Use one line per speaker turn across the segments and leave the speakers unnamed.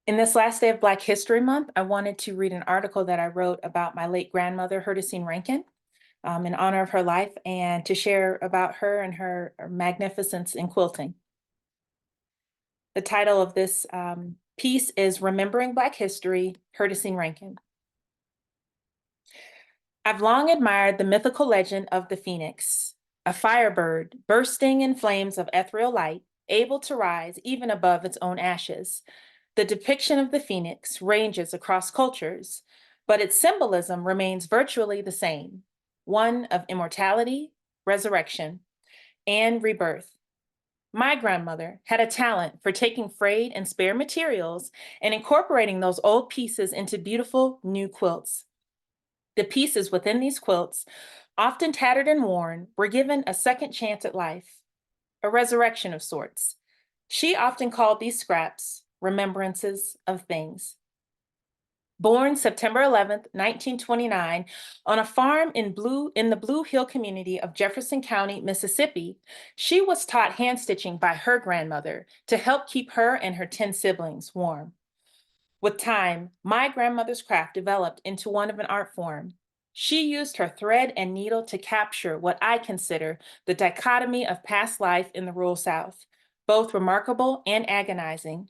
In this last day of Black History Month, I wanted to read an article that I wrote about my late grandmother, Hystercine Rankin, in honor of her life, and to share about her and her magnificence in quilting. The title of this piece is Remembering Black History, Hystercine Rankin. I've long admired the mythical legend of the phoenix, a firebird bursting in flames of ethereal light, able to rise even above its own ashes. The depiction of the phoenix ranges across cultures, but its symbolism remains virtually the same, one of immortality, resurrection, and rebirth. My grandmother had a talent for taking frayed and spare materials and incorporating those old pieces into beautiful new quilts. The pieces within these quilts, often tattered and worn, were given a second chance at life, a resurrection of sorts. She often called these scraps remembrances of things. Born September 11th, 1929, on a farm in the Blue Hill community of Jefferson County, Mississippi, she was taught hand stitching by her grandmother to help keep her and her 10 siblings warm. With time, my grandmother's craft developed into one of an art form. She used her thread and needle to capture what I consider the dichotomy of past life in the rural South, both remarkable and agonizing,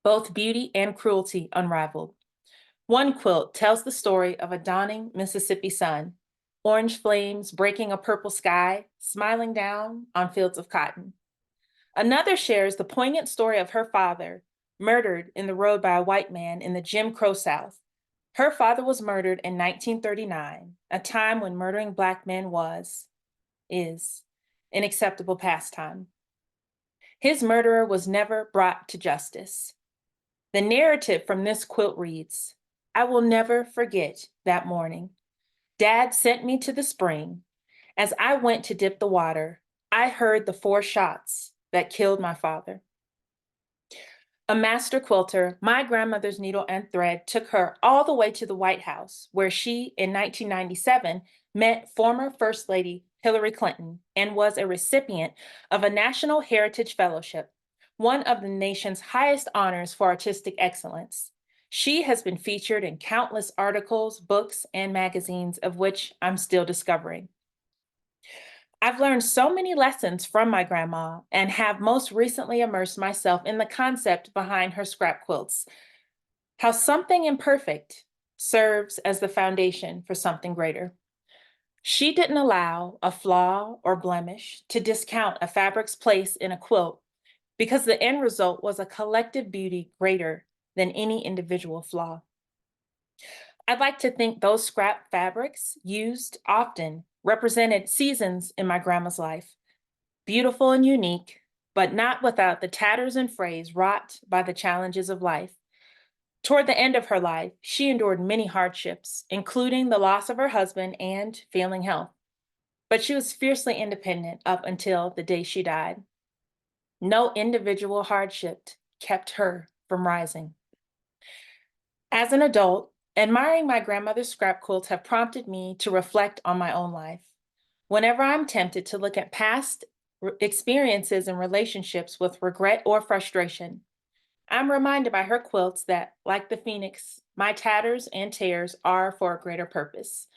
both beauty and cruelty unrivaled. One quilt tells the story of a dawning Mississippi sun, orange flames breaking a purple sky, smiling down on fields of cotton. Another shares the poignant story of her father, murdered in the road by a white man in the Jim Crow South. Her father was murdered in 1939, a time when murdering Black men is, an acceptable pastime. His murderer was never brought to justice. The narrative from this quilt reads, I will never forget that morning. Dad sent me to the spring. As I went to dip the water, I heard the 4 shots that killed my father. A master quilter, my grandmother's needle and thread took her all the way to the White House, where she, in 1997, met former First Lady Hillary Clinton and was a recipient of a National Heritage Fellowship, one of the nation's highest honors for artistic excellence. She has been featured in countless articles, books, and magazines, of which I'm still discovering. I've learned so many lessons from my grandma and have most recently immersed myself in the concept behind her scrap quilts, how something imperfect serves as the foundation for something greater. She didn't allow a flaw or blemish to discount a fabric's place in a quilt because the end result was a collective beauty greater than any individual flaw. I'd like to think those scrap fabrics, used often, represented seasons in my grandma's life, beautiful and unique, but not without the tatters and frays wrought by the challenges of life. Toward the end of her life, she endured many hardships, including the loss of her husband and failing health. But she was fiercely independent up until the day she died. No individual hardship kept her from rising. As an adult, admiring my grandmother's scrap quilts have prompted me to reflect on my own life. Whenever I'm tempted to look at past experiences and relationships with regret or frustration, I'm reminded by her quilts that, like the phoenix, my tatters and tears are for a greater purpose.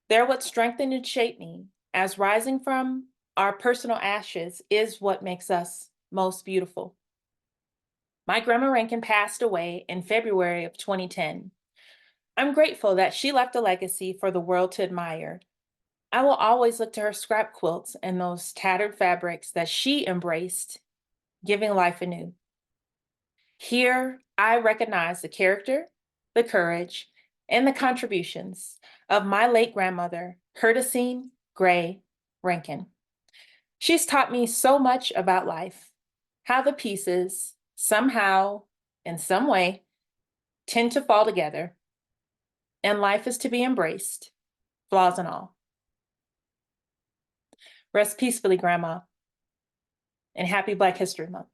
They're what strengthen and shape me, as rising from our personal ashes is what makes us most beautiful. My grandma Rankin passed away in February of 2010. I'm grateful that she left a legacy for the world to admire. I will always look to her scrap quilts and those tattered fabrics that she embraced, giving life anew. Here, I recognize the character, the courage, and the contributions of my late grandmother, Hystercine Gray Rankin. She's taught me so much about life, how the pieces, somehow, in some way, tend to fall together, and life is to be embraced, flaws and all. Rest peacefully, Grandma, and happy Black History Month.